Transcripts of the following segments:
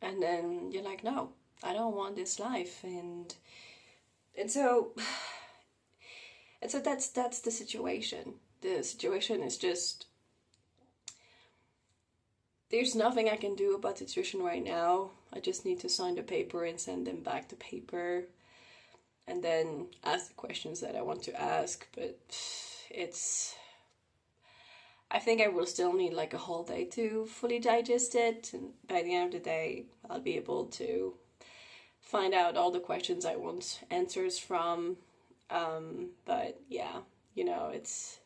And then you're like, no, I don't want this life. And so that's the situation. The situation is just, there's nothing I can do about the situation right now. I just need to sign the paper and send them back the paper and then ask the questions that I want to ask. But it's, I think I will still need like a whole day to fully digest it. And by the end of the day, I'll be able to find out all the questions I want answers from. But yeah, you know, it's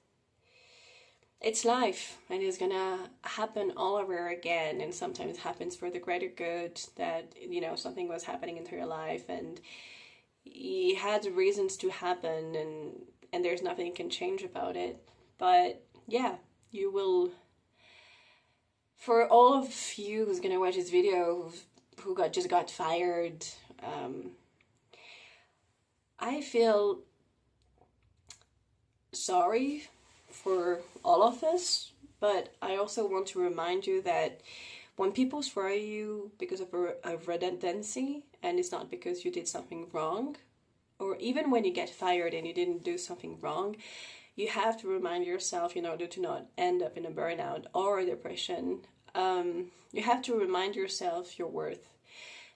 life, and it's gonna happen all over again, and sometimes it happens for the greater good, that you know something was happening into your life and it had reasons to happen, and there's nothing you can change about it. But yeah, you will, for all of you who's gonna watch this video who got fired, um, I feel sorry for all of us, but I also want to remind you that when people fire you because of a redundancy, and it's not because you did something wrong, or even when you get fired and you didn't do something wrong, you have to remind yourself, in order to not end up in a burnout or a depression, you have to remind yourself your worth.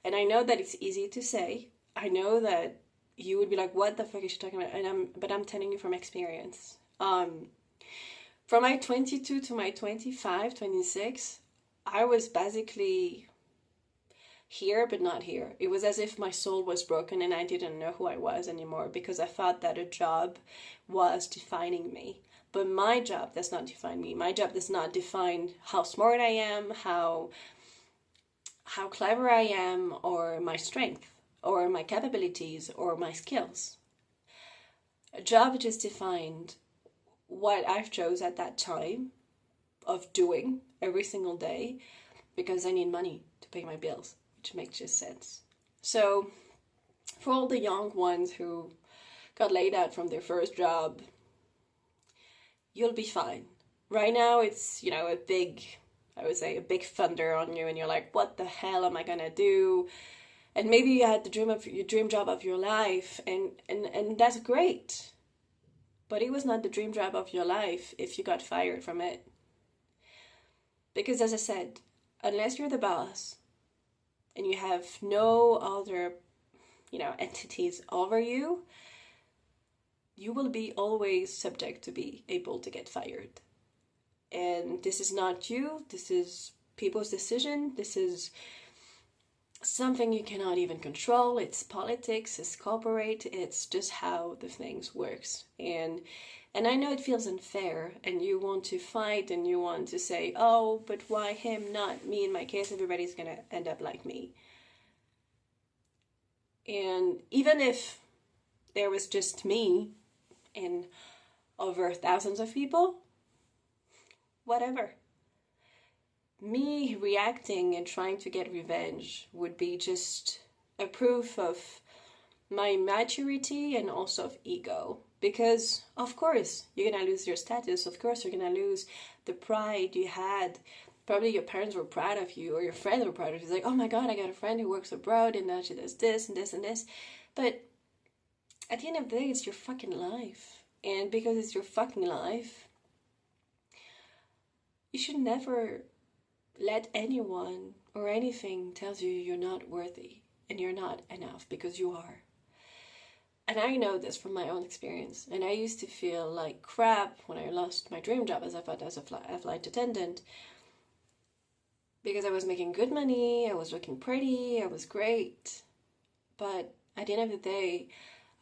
And I know that it's easy to say. I know that you would be like, "What the fuck is she talking about?" But I'm telling you from experience. From my 22 to my 25, 26, I was basically here but not here. It was as if my soul was broken and I didn't know who I was anymore, because I thought that a job was defining me. But my job does not define me. My job does not define how smart I am, how clever I am, or my strength, or my capabilities, or my skills. A job just defined what I've chose at that time of doing every single day, because I need money to pay my bills, which makes just sense. So for all the young ones who got laid out from their first job, you'll be fine. Right now it's, you know, I would say a big thunder on you, and you're like, what the hell am I gonna do? And maybe you had the dream of your dream job of your life, and that's great. But it was not the dream job of your life if you got fired from it. Because as I said, unless you're the boss and you have no other, you know, entities over you, you will be always subject to be able to get fired. And this is not you, this is people's decision, this is something you cannot even control. It's politics, it's corporate, it's just how the things works. And I know it feels unfair, and you want to fight, and you want to say, oh, but why him, not me? In my case, everybody's gonna end up like me. And even if there was just me and over thousands of people, whatever. Me reacting and trying to get revenge would be just a proof of my maturity and also of ego. Because, of course, you're gonna lose your status. Of course, you're gonna lose the pride you had. Probably your parents were proud of you, or your friends were proud of you. It's like, oh my god, I got a friend who works abroad and now she does this and this and this. But at the end of the day, it's your fucking life. And because it's your fucking life, you should never let anyone or anything tells you you're not worthy and you're not enough, because you are. And I know this from my own experience. And I used to feel like crap when I lost my dream job as a flight attendant, because I was making good money, I was looking pretty, I was great. But at the end of the day,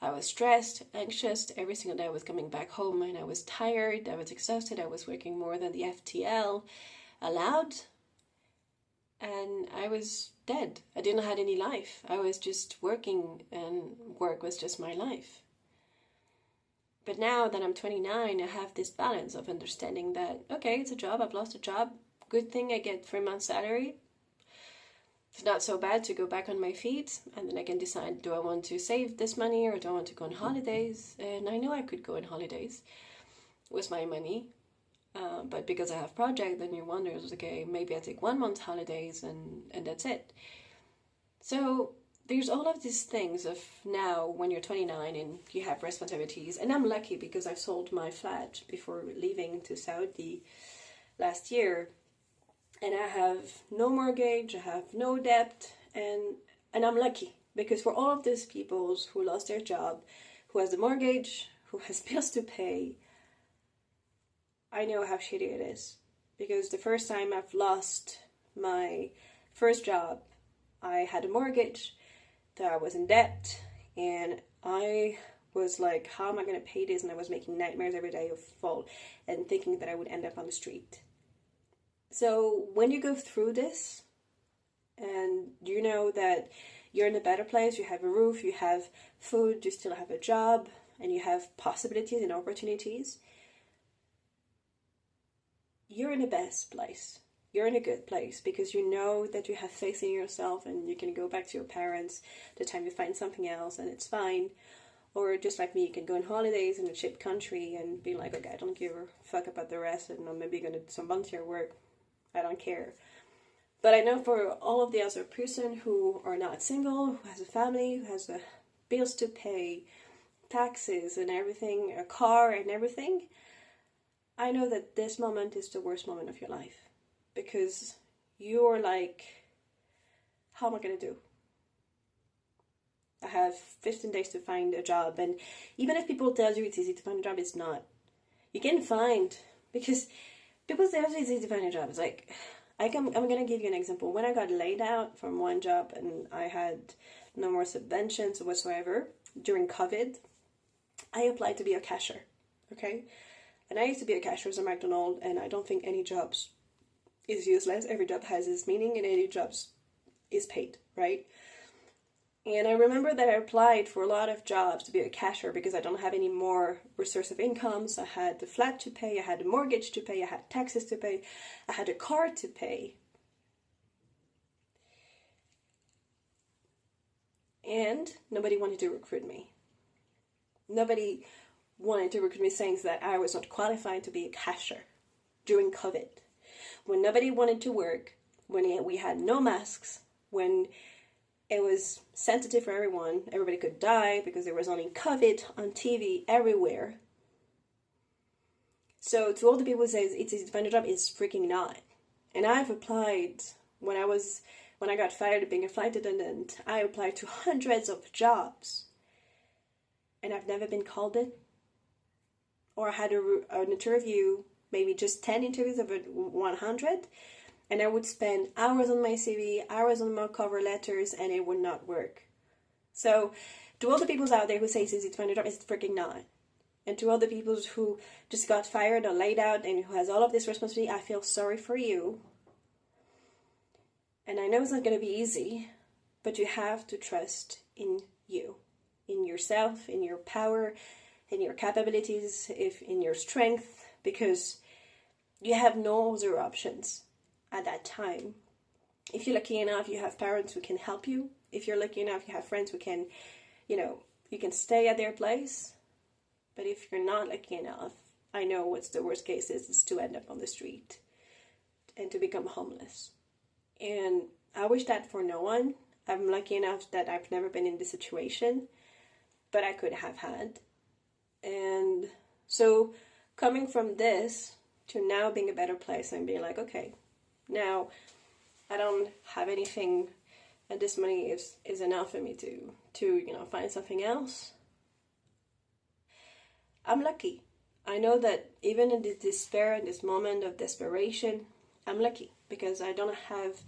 I was stressed, anxious. Every single day I was coming back home and I was tired, I was exhausted, I was working more than the FTL allowed. And I was dead. I didn't have any life. I was just working, and work was just my life. But now that I'm 29, I have this balance of understanding that, okay, it's a job, I've lost a job. Good thing I get 3 months salary. It's not so bad to go back on my feet, and then I can decide, do I want to save this money or do I want to go on holidays? And I know I could go on holidays with my money. But because I have project, then you wonder, okay, maybe I take 1 month holidays and that's it. So there's all of these things of now when you're 29 and you have responsibilities. And I'm lucky because I sold my flat before leaving to Saudi last year. And I have no mortgage, I have no debt, and I'm lucky because for all of those people who lost their job, who has the mortgage, who has bills to pay, I know how shitty it is. Because the first time I've lost my first job, I had a mortgage, that I was in debt, and I was like, how am I going to pay this? And I was making nightmares every day of fall and thinking that I would end up on the street. So when you go through this and you know that you're in a better place, you have a roof, you have food, you still have a job, and you have possibilities and opportunities, you're in the best place. You're in a good place because you know that you have faith in yourself and you can go back to your parents the time you find something else and it's fine. Or just like me, you can go on holidays in a cheap country and be like, okay, I don't give a fuck about the rest and I'm maybe going to do some volunteer work. I don't care. But I know for all of the other person who are not single, who has a family, who has bills to pay, taxes and everything, a car and everything, I know that this moment is the worst moment of your life. Because you're like, how am I going to do? I have 15 days to find a job. And even if people tell you it's easy to find a job, it's not. You can find, because people say it's easy to find a job. It's like, I'm going to give you an example. When I got laid out from one job and I had no more subventions whatsoever during COVID, I applied to be a cashier. Okay? And I used to be a cashier at McDonald's, and I don't think any jobs is useless. Every job has its meaning and any job is paid, right? And I remember that I applied for a lot of jobs to be a cashier because I don't have any more resource of income. So I had the flat to pay, I had a mortgage to pay, I had taxes to pay, I had a car to pay. And nobody wanted to recruit me. Nobody wanted to recruit me saying that I was not qualified to be a cashier during COVID. When nobody wanted to work, when we had no masks, when it was sensitive for everyone, everybody could die because there was only COVID on TV everywhere. So to all the people who say it's easy to find a job, it's freaking not. And I've applied when I got fired being a flight attendant, I applied to hundreds of jobs. And I've never been called in. Or I had an interview, maybe just 10 interviews of 100, and I would spend hours on my CV, hours on my cover letters, and it would not work. So to all the people out there who say it's easy to find a job, it's freaking not. And to all the people who just got fired or laid out and who has all of this responsibility, I feel sorry for you. And I know it's not going to be easy, but you have to trust in you, in yourself, in your power, in your capabilities, in your strength, because you have no other options at that time. If you're lucky enough, you have parents who can help you. If you're lucky enough, you have friends who can, you can stay at their place. But if you're not lucky enough, I know what's the worst case is to end up on the street and to become homeless. And I wish that for no one. I'm lucky enough that I've never been in this situation, but I could have had. And so coming from this to now being a better place and being like, okay, now I don't have anything and this money is enough for me to find something else. I'm lucky. I know that even in this despair, in this moment of desperation, I'm lucky because I don't have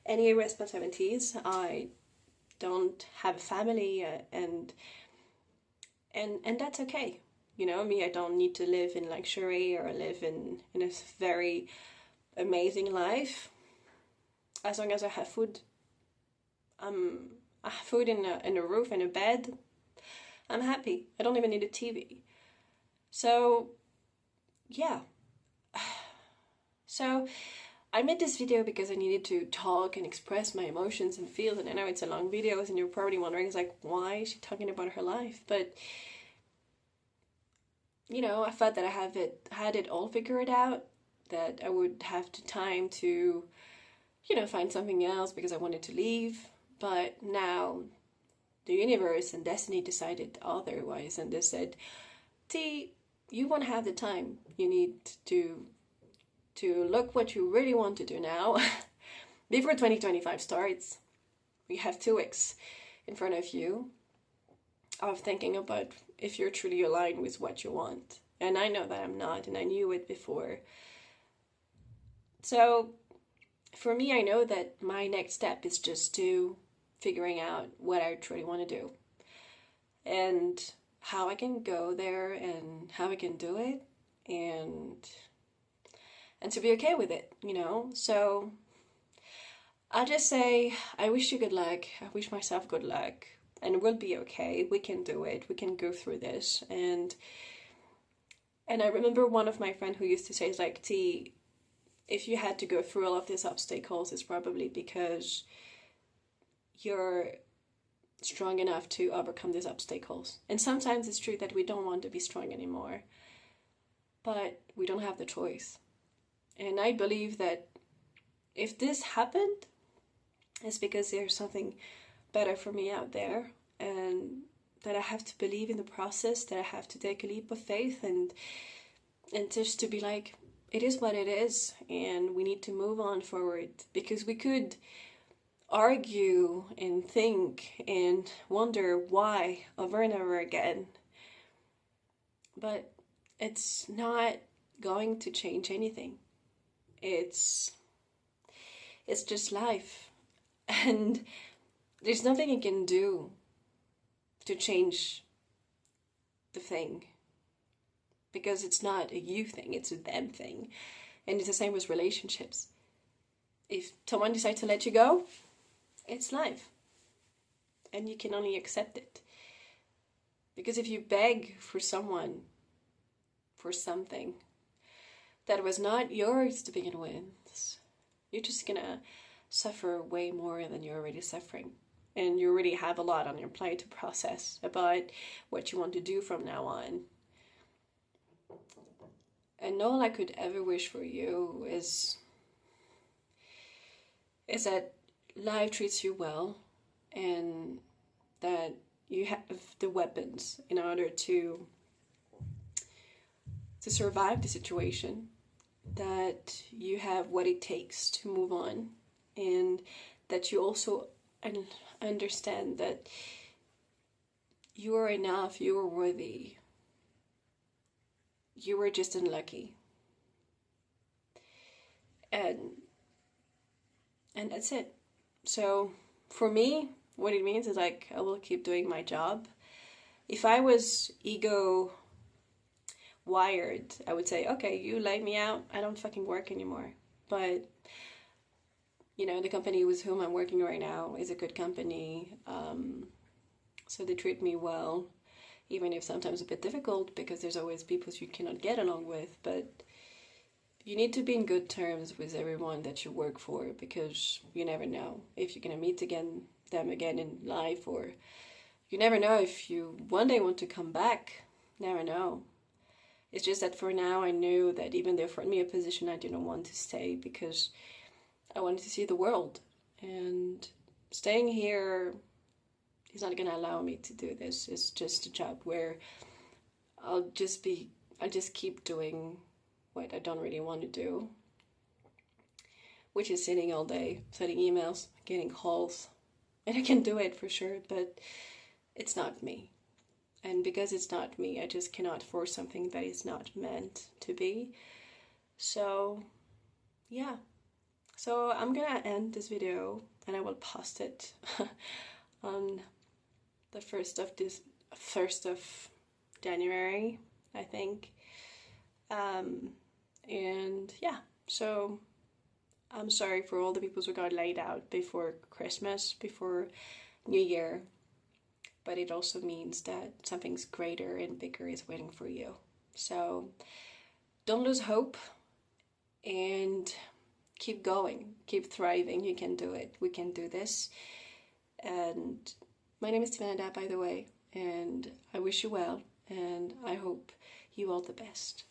any responsibilities. I don't have a family and that's okay. I don't need to live in luxury or live in a very amazing life. As long as I have food, I have food in a roof and a bed, I'm happy. I don't even need a TV. So, yeah. So, I made this video because I needed to talk and express my emotions and feels, and I know it's a long video, and you're probably wondering, why is she talking about her life? But I thought that I had it all figured out, that I would have the time to, find something else because I wanted to leave. But now the universe and destiny decided otherwise, and they said, T, you won't have the time. You need to look what you really want to do now before 2025 starts. We have 2 weeks in front of you of thinking about if you're truly aligned with what you want. And I know that I'm not, and I knew it before. So for me, I know that my next step is just to figuring out what I truly want to do and how I can go there and how I can do it, and to be okay with it, you know? So I'll just say, I wish you good luck. I wish myself good luck, and we'll be okay. We can do it. We can go through this. And I remember one of my friends who used to say, it's like, T, if you had to go through all of these obstacles, it's probably because you're strong enough to overcome these obstacles. And sometimes it's true that we don't want to be strong anymore, but we don't have the choice. And I believe that if this happened, it's because there's something better for me out there, and that I have to believe in the process, that I have to take a leap of faith, and just to be like, it is what it is, and we need to move on forward. Because we could argue and think and wonder why over and over again, but it's not going to change anything. It's just life, and there's nothing you can do to change the thing, because it's not a you thing, it's a them thing. And it's the same with relationships. If someone decides to let you go, it's life, and you can only accept it. Because if you beg for someone for something that was not yours to begin with, you're just gonna suffer way more than you're already suffering. And you already have a lot on your plate to process about what you want to do from now on. And all I could ever wish for you is that life treats you well, and that you have the weapons in order to survive the situation, that you have what it takes to move on, and that you also understand that you are enough, you are worthy, you were just unlucky. And that's it. So for me, what it means is like, I will keep doing my job. If I was ego wired, I would say, okay, you laid me out, I don't fucking work anymore. But you know, the company with whom I'm working right now is a good company, so they treat me well, even if sometimes a bit difficult, because there's always people you cannot get along with. But you need to be in good terms with everyone that you work for, because you never know if you're gonna meet them again in life, or you never know if you one day want to come back. Never know. It's just that for now, I knew that even they offered me a position, I didn't want to stay, because I wanted to see the world, and staying here is not going to allow me to do this. It's just a job where I'll just keep doing what I don't really want to do, which is sitting all day, sending emails, getting calls, and I can do it for sure, but it's not me. And because it's not me, I just cannot force something that is not meant to be. So, yeah. So I'm gonna end this video, and I will post it on the 1st of January, I think. And yeah, so I'm sorry for all the people who got laid out before Christmas, before New Year, but it also means that something's greater and bigger is waiting for you. So don't lose hope, and keep going, keep thriving. You can do it. We can do this. And my name is Tivanada, by the way, and I wish you well, and I hope you all the best.